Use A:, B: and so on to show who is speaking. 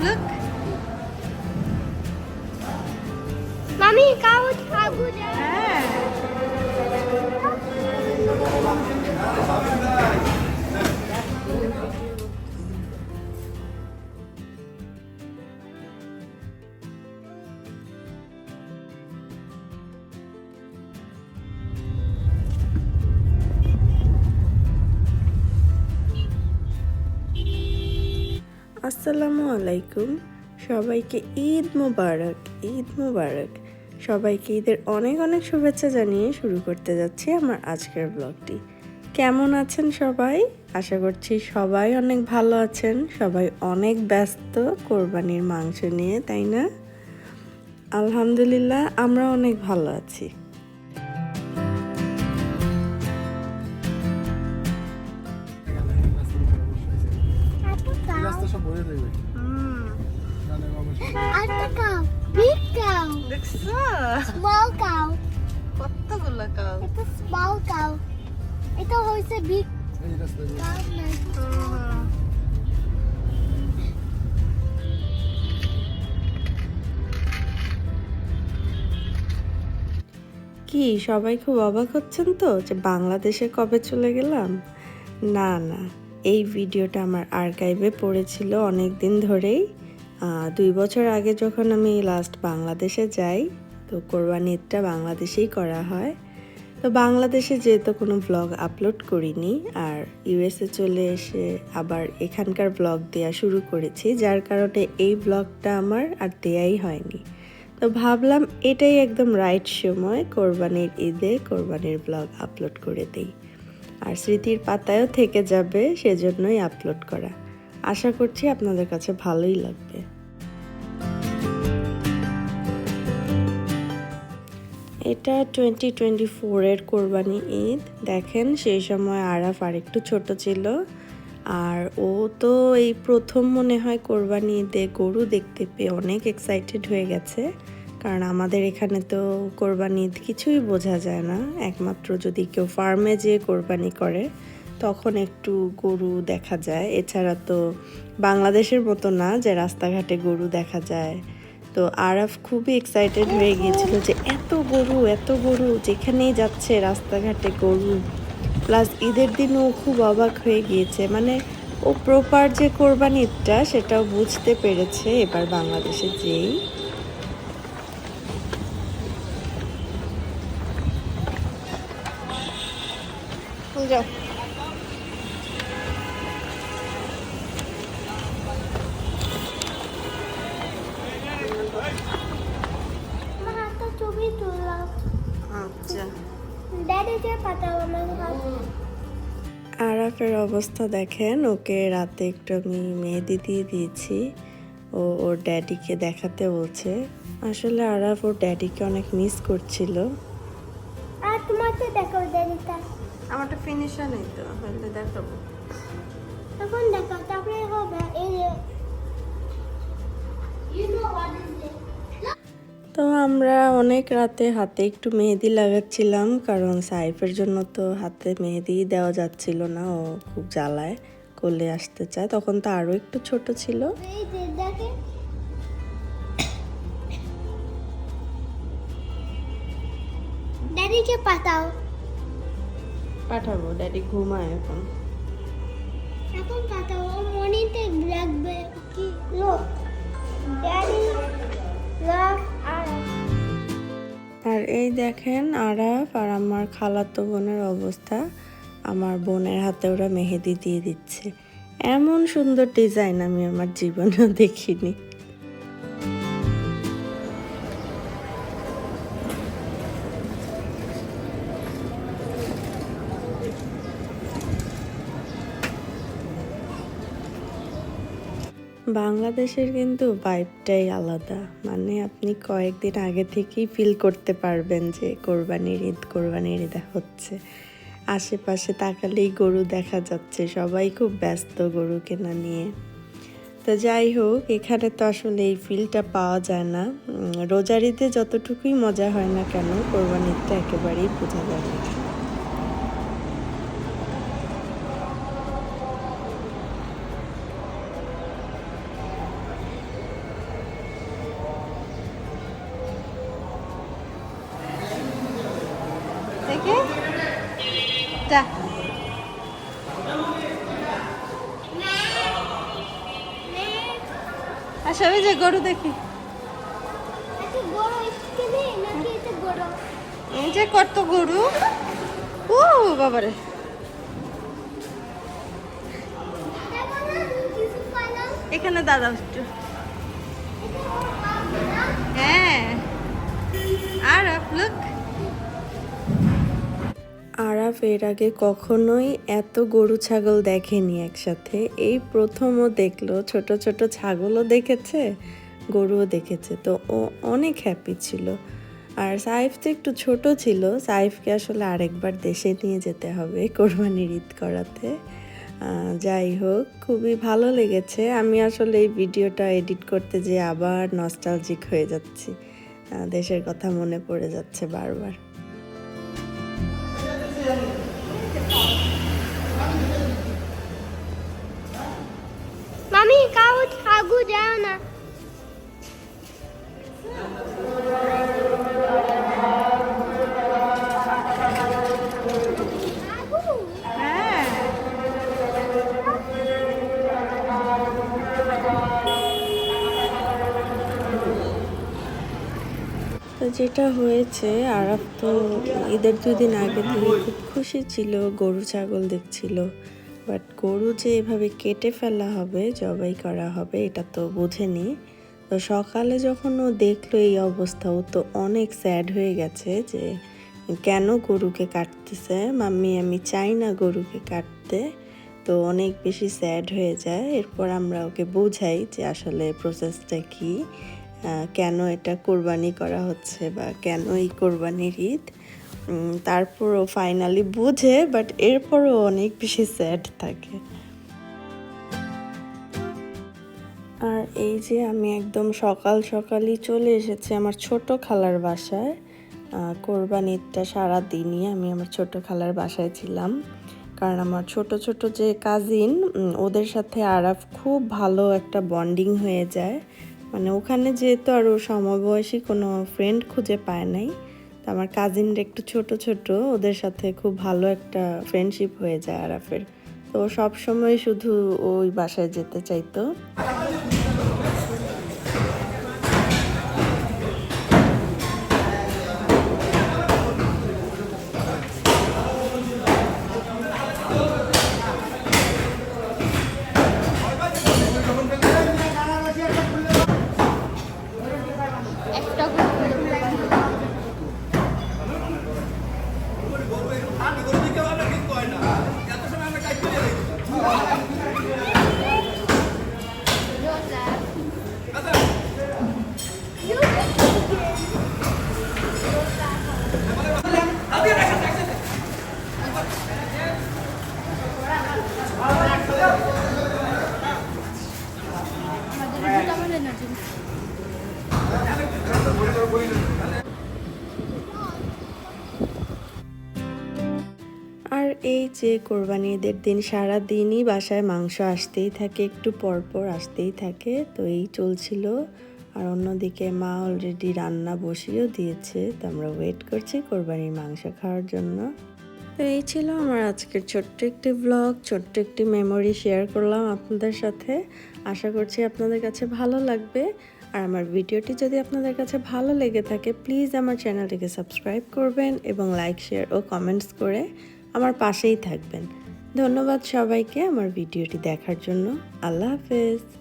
A: Look.
B: Mommy, cow Abu Dhabi.
A: হ্যাঁ।
C: আসসালামু আলাইকুম, সবাইকে ঈদ মোবারক। ঈদ মোবারক। সবাইকে ঈদের অনেক অনেক শুভেচ্ছা জানিয়ে শুরু করতে যাচ্ছি আমার আজকের ব্লগটি। কেমন আছেন সবাই? আশা করছি সবাই অনেক ভালো আছেন। সবাই অনেক ব্যস্ত কোরবানির মাংস নিয়ে, তাই না? আলহামদুলিল্লাহ, আমরা অনেক ভালো আছি।
B: Atta cow, big cow,
A: দেখছো?
B: small cow.
A: কতগুলো cow.
B: It's a small cow. Ito হইছে big cow না।
C: কি সবাই খুব অবাক হচ্ছেন তো যে বাংলাদেশে কবে চলে গেলাম? না না, এই ভিডিওটা আমার আর্কাইভে পড়েছিল অনেক দিন ধরেই। 2 বছর আগে যখন আমি লাস্ট বাংলাদেশে যাই, তো কোরবানি ঈদটা বাংলাদেশেই করা হয়। তো বাংলাদেশে যেহেতু কোনো ব্লগ আপলোড করিনি, আর ইউএসএ চলে এসে আবার এখানকার ব্লগ দেওয়া শুরু করেছি, যার কারণে এই ব্লগটা আমার আর দেয়াই হয়নি। তো ভাবলাম এটাই একদম রাইট সময়, কোরবানির ঈদে কোরবানির ব্লগ আপলোড করে দেই। আর স্মৃতির পাতায়ও থেকে যাবে, সেজন্যই আপলোড করা। আশা করছি আপনাদের কাছে ভালোই লাগবে। এটা 2024-এর কোরবানি ঈদ। দেখেন সেই সময় আরাফ আর একটু ছোট ছিল, আর ও তো এই প্রথম মনে হয় কোরবানি ঈদে গরু দেখতে পেয়ে অনেক এক্সাইটেড হয়ে গেছে। কারণ আমাদের এখানে তো কোরবানি ঈদ কিছুই বোঝা যায় না, একমাত্র যদি কেউ ফার্মে যেয়ে কোরবানি করে তখন একটু গরু দেখা যায়। এছাড়া তো বাংলাদেশের মতো না যে রাস্তাঘাটে গরু দেখা যায়। তো আরাফ খুবই এক্সাইটেড হয়ে গিয়েছিল যে এত গরু, যেখানেই যাচ্ছে রাস্তাঘাটে গরু। প্লাস ঈদের দিনও খুব অবাক হয়ে গিয়েছে, মানে ও প্রপার যে কোরবানি ঈদটা সেটাও বুঝতে পেরেছে এবার বাংলাদেশে যেই।
A: যাও।
B: আমার হাতটা ছবি তুললাম।
A: আচ্ছা।
B: ড্যাডিকে পাঠাও আমার হাত।
C: আরাফের অবস্থা দেখেন, ওকে রাতে একটু আমি মেহেদি দিয়ে দিয়েছি, ও ওর ড্যাডিকে দেখাতে বলছে। আসলে আরাফ ওর ড্যাডিকে অনেক মিস করছিল।
B: আর তোমাকে দেখাও ড্যাডিটা।
C: আমারটা ফিনিশার নেই তো, হলে দেখাবো।
B: তখন দেখাও, তারপরে হবে এই যে You know what is it?
C: তো আমরা অনেক রাতে হাতে একটু মেহেদি লাগাচ্ছিলাম, কারণ সাইফের জন্য তো হাতে মেহেদি দেওয়া যাচ্ছিল না, ও খুব জ্বালায়, কোলে আসতে চায়। তখন তো আরও একটু ছোট ছিল।
B: এই যে দেখেন। ড্যাডিকে পাঠাও।
C: পাঠাবো, ড্যাডি ঘুমায় এখন।
B: এখন পাঠাও, ও মনিতে লাগবে কি লোক। ড্যাডি লাভ আর
C: আর এই দেখেন আরাফ আর আমার খালাতো বোনের অবস্থা। আমার বোনের হাতে ওরা মেহেদি দিয়ে দিচ্ছে। এমন সুন্দর ডিজাইন আমি আমার জীবনেও দেখিনি। বাংলাদেশের কিন্তু ভাইবটাই আলাদা, মানে আপনি কয়েকদিন আগে থেকেই ফিল করতে পারবেন যে কোরবানির ঈদ হচ্ছে। আশেপাশে তাকালেই গরু দেখা যাচ্ছে, সবাই খুব ব্যস্ত গরু কেনা নিয়ে। তো যাই হোক, এখানে তো আসলে এই ফিলটা পাওয়া যায় না। রোজার ঈদে যতটুকুই মজা হয় না কেন, কোরবানির ঈদটা একেবারেই বোঝা যায় না।
A: যা আসো ওই যে গরু দেখি এই যে কত গরু ও বাবারে এখানে দাদা একটু হ্যাঁ আর লুক
C: আরাফ এর আগে কখনোই এত গরু ছাগল দেখেনি একসাথে, এই প্রথমও দেখলো। ছোট ছোট ছাগলও দেখেছে, গরুও দেখেছে, তো ও অনেক হ্যাপি ছিল। আর সাইফ তো একটু ছোট ছিল, সাইফকে আসলে আরেকবার দেশে নিয়ে যেতে হবে কোরবানির ঈদ করাতে। যাই হোক, খুবই ভালো লেগেছে। আমি আসলে এই ভিডিওটা এডিট করতে যেয়ে আবার নস্টালজিক হয়ে যাচ্ছি, দেশের কথা মনে পড়ে যাচ্ছে বারবার।
B: মামি কাউচ আগু যাও না
A: হ্যাঁ
C: তো যেটা হয়েছে, আরাফ তো ঈদের 2 দিন আগে থেকে খুব খুশি ছিল, গরু ছাগল দেখছিল। বাট গরু যে এভাবে কেটে ফেলা হবে, জবাই করা হবে, এটা তো বোঝেনি। তো সকালে যখন ও দেখলো এই অবস্থা, ও তো অনেক স্যাড হয়ে গেছে যে কেন গরুকে কাটতেছে, মাম্মি আমি চাই না গরুকে কাটতে। তো অনেক বেশি স্যাড হয়ে যায়। এরপর আমরা ওকে বোঝাই যে আসলে প্রসেসটা কি, কেন এটা কোরবানি করা হচ্ছে বা কেন এই কোরবানির ঈদ। তারপর ও ফাইনালি বুঝে, বাট এরপরও অনেক বেশি স্যাড থাকে। আর এই যে আমি একদম সকাল সকালই চলে এসেছি আমার ছোট খালার বাসায়। কোরবানিটা সারাদিনই আমি আমার ছোট খালার বাসায় ছিলাম, কারণ আমার ছোট ছোট যে কাজিন, ওদের সাথে আরাফ খুব ভালো একটা বন্ডিং হয়ে যায়। মানে ওখানে যেহেতু আরও সমবয়সী কোনো ফ্রেন্ড খুঁজে পায় নাই, তো আমার কাজিনরা একটু ছোট ছোট, ওদের সাথে খুব ভালো একটা ফ্রেন্ডশিপ হয়ে যায় আরাফের। তো সব সময় শুধু ওই বাসায় যেতে চাইতো। আর এই যে কোরবানি ঈদের দিন সারা দিনই বাসায় মাংস আসতেই থাকে, একটু পরপর আসতেই থাকে। তো এই চলছিল। আর অন্যদিকে মা অলরেডি রান্না বসিয়েও দিয়েছে, তো আমরা ওয়েট করছি কোরবানির মাংস খাওয়ার জন্য। তো এই ছিল আমার আজকের ছোট্ট একটি ব্লগ, ছোট্ট একটি মেমোরি শেয়ার করলাম আপনাদের সাথে। আশা করছি আপনাদের কাছে ভালো লাগবে। আর আমার ভিডিওটি যদি আপনাদের কাছে ভালো লেগে থাকে, প্লিজ আমার চ্যানেলটিকে সাবস্ক্রাইব করবেন এবং লাইক, শেয়ার ও কমেন্টস করে আমার পাশেই থাকবেন। ধন্যবাদ সবাইকে আমার ভিডিওটি দেখার জন্য। আল্লাহ হাফেজ।